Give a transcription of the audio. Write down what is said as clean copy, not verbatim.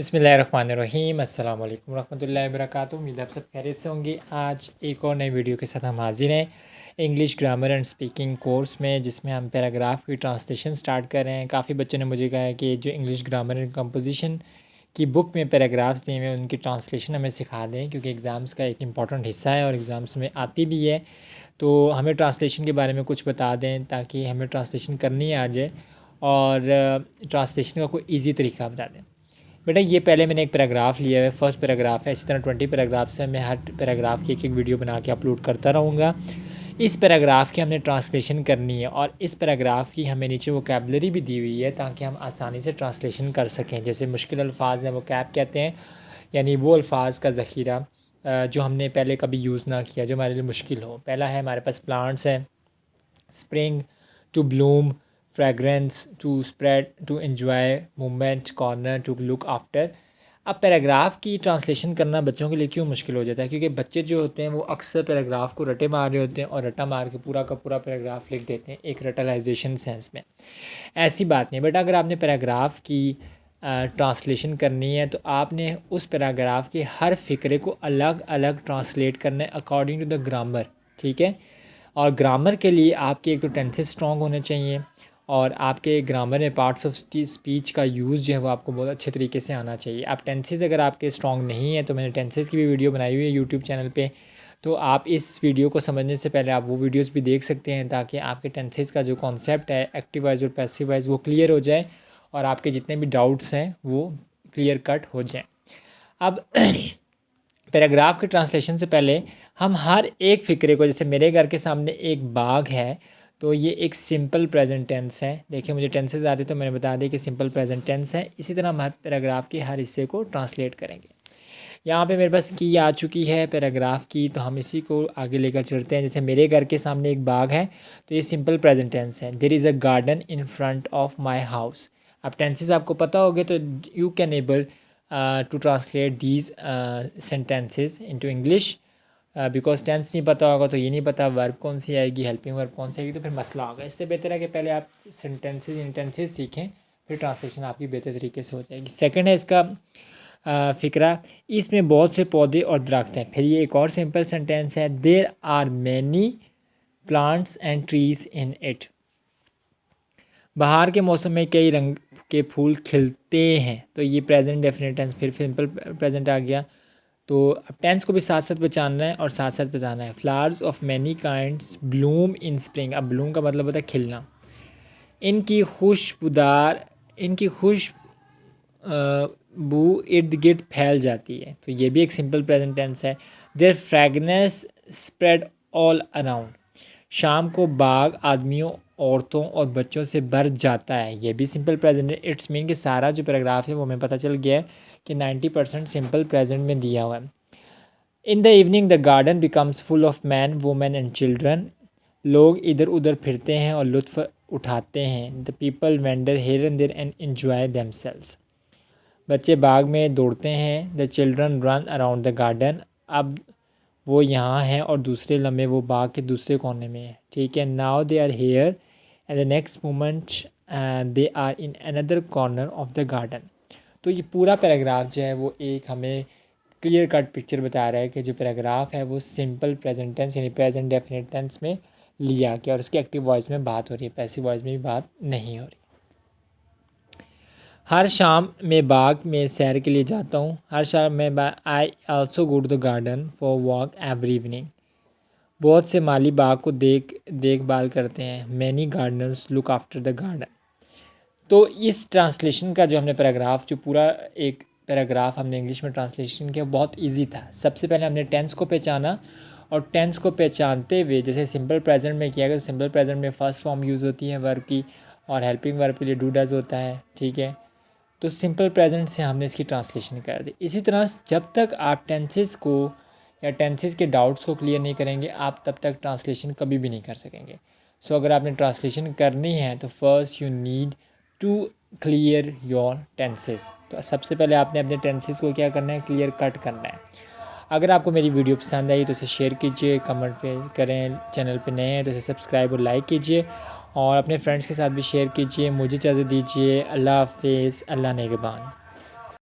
बिस्मिल्लाहिर्रहमानिर्रहीम अस्सलाम वालेकुम रहमतुल्लाहि व बरकातुहू। उम्मीद आप सब खैरियत से होंगे। आज एक और नई वीडियो के साथ हम हाजिर हैं English grammar and speaking course में, जिसमें हम पैराग्राफ की ट्रांसलेशन स्टार्ट कर रहे हैं। काफ़ी बच्चों ने मुझे कहा है कि जो इंग्लिश ग्रामर एंड कंपोजिशन की बुक में पैराग्राफ्स दिए हुए हैं उनकी ट्रांसलेशन हमें सिखा दें, क्योंकि एग्ज़ाम्स का एक इंपॉर्टेंट हिस्सा है और एग्ज़ाम्स में आती भी है। तो हमें ट्रांसलेशन के बारे में कुछ बता दें ताकि हमें ट्रांसलेशन करनी आ जाए और ट्रांसलेशन का कोई ईजी तरीका बता दें। बेटा ये पहले मैंने एक पैराग्राफ लिया है, फर्स्ट पैराग्राफ है। इसी तरह 20 पैराग्राफ्स है। मैं हर पैराग्राफ की एक वीडियो बना के अपलोड करता रहूँगा। इस पैराग्राफ की हमने ट्रांसलेशन करनी है और इस पैराग्राफ की हमें नीचे वोकैबुलरी भी दी हुई है ताकि हम आसानी से ट्रांसलेशन कर सकें। जैसे मुश्किल अल्फाज हैं वो कैब कहते हैं, यानी वो अल्फाज का ज़ख़ीरा जो हमने पहले कभी यूज़ ना किया, जो हमारे लिए मुश्किल हो। पहला है हमारे पास प्लांट्स है, spring, to bloom, fragrance, to spread, to enjoy, movement, corner, to look after. अब पैराग्राफ की ट्रांसलेशन करना बच्चों के लिए क्यों मुश्किल हो जाता है? क्योंकि बच्चे जो होते हैं वो अक्सर पैराग्राफ को रटे मार रहे होते हैं और रटा मार के पूरा का पूरा पैराग्राफ लिख देते हैं एक रटलाइजेशन सेंस में। ऐसी बात नहीं बेटा, अगर आपने पैराग्राफ की ट्रांसलेशन करनी है तो आपने उस पैराग्राफ के हर फिक्रे को अलग अलग ट्रांसलेट करना है अकॉर्डिंग टू द ग्रामर, ठीक है। और ग्रामर के लिए आपके एक तो टेंसेस स्ट्रॉन्ग होने चाहिए और आपके ग्रामर में पार्ट्स ऑफ स्पीच का यूज़ जो है वो आपको बहुत अच्छे तरीके से आना चाहिए। आप टेंसेस अगर आपके स्ट्रॉन्ग नहीं है तो मैंने टेंसेस की भी वीडियो बनाई हुई है यूट्यूब चैनल पे, तो आप इस वीडियो को समझने से पहले आप वो वीडियोस भी देख सकते हैं ताकि आपके टेंसेस का जो कॉन्सेप्ट है एक्टिव वाइज और पैसिव वाइज वो क्लियर हो जाए और आपके जितने भी डाउट्स हैं वो क्लियर कट हो जाएँ। अब पैराग्राफ के ट्रांसलेशन से पहले हम हर एक फ़िक्रे को, जैसे मेरे घर के सामने एक बाग है तो ये एक सिंपल प्रेजेंट टेंस है। देखिए मुझे टेंसेस आते तो मैंने बता दिया कि सिंपल प्रेजेंट टेंस है। इसी तरह हम हर पैराग्राफ के हर हिस्से को ट्रांसलेट करेंगे। यहाँ पे मेरे पास की आ चुकी है पैराग्राफ की, तो हम इसी को आगे लेकर चलते हैं। जैसे मेरे घर के सामने एक बाग है तो ये सिंपल प्रेजेंट टेंस है। There is a garden in front of my house. अब टेंसेस आपको पता होगे तो you can able to translate these sentences into English. Because tense नहीं पता होगा तो ये नहीं पता वर्ब कौन सी आएगी, हेल्पिंग वर्ब कौन सी आएगी, तो फिर मसला होगा। इससे बेहतर है कि पहले आप सेंटेंसेस इंटेंसेस सीखें, फिर ट्रांसलेशन आपकी बेहतर तरीके से हो जाएगी। सेकंड है इसका फ़िक्रा, इसमें बहुत से पौधे और दरख्त हैं। फिर ये एक और सिंपल सेंटेंस है, there are many plants and trees in it. बाहर के मौसम में कई रंग के फूल खिलते हैं, तो ये प्रेजेंट डेफिनेट टेंस फिर सिंपल प्रेजेंट आ गया। तो अब टेंस को भी साथ साथ बचाना है और साथ साथ बताना है। Flowers of many kinds Bloom in spring. अब ब्लूम का मतलब होता है खिलना। इनकी खुशबू इर्द गिर्द फैल जाती है, तो ये भी एक सिंपल प्रेजेंट टेंस है। There fragrance spread all around. शाम को बाग आदमियों, औरतों और बच्चों से भर जाता है, ये भी सिंपल प्रेजेंट है। इट्स मीन कि सारा जो पैराग्राफ है वो हमें पता चल गया है कि 90% सिंपल प्रेजेंट में दिया हुआ है। In the evening the garden becomes full of man women and children. लोग इधर उधर फिरते हैं और लुत्फ़ उठाते हैं। The people wander here and there and enjoy themselves. बच्चे बाग में दौड़ते हैं। The children run around the garden. अब वो यहाँ हैं और दूसरे लम्हे वो बाग के दूसरे कोने में है, ठीक है। Now they are here and the next moment they are in another corner of the garden. तो ये पूरा पैराग्राफ जो है वो एक हमें क्लियर कट पिक्चर बता रहा है कि जो पैराग्राफ है वो सिंपल प्रेजेंट टेंस यानी प्रेजेंट डेफिनेट टेंस में लिया गया और उसकी एक्टिव वॉइस में बात हो रही है, पैसिव वॉइस में भी बात नहीं हो रही। हर शाम मैं बाग में सैर के लिए जाता हूँ। हर शाम मैं I also go to the garden for walk every evening. बहुत से माली बाग को देखभाल करते हैं। Many gardeners look after the garden. तो इस ट्रांसलेशन का जो हमने पैराग्राफ, जो पूरा एक पैराग्राफ हमने इंग्लिश में ट्रांसलेशन किया बहुत इजी था। सबसे पहले हमने टेंस को पहचाना और टेंस को पहचानते हुए जैसे सिंपल प्रेजेंट में किया गया तो सिंपल प्रेजेंट में फ़र्स्ट फॉर्म यूज़ होती है वर्ब की और हेल्पिंग वर्ब के लिए डू डज होता है, ठीक है। तो सिंपल प्रेजेंट से हमने इसकी ट्रांसलेशन कर दी। इसी तरह जब तक आप टेंसेस को या टेंसेस के डाउट्स को क्लियर नहीं करेंगे आप तब तक ट्रांसलेशन कभी भी नहीं कर सकेंगे। सो अगर आपने ट्रांसलेशन करनी है तो first you need to clear your tenses. तो सबसे पहले आपने अपने टेंसेस को क्या करना है, क्लियर कट करना है। अगर आपको मेरी वीडियो पसंद आई तो इसे शेयर कीजिए, कमेंट पे करें, चैनल पे नए हैं तो इसे सब्सक्राइब और लाइक कीजिए और अपने फ्रेंड्स के साथ भी शेयर कीजिए। मुझे इजाज़त दीजिए। अल्लाह हाफिज़। अल्लाह नेगबान।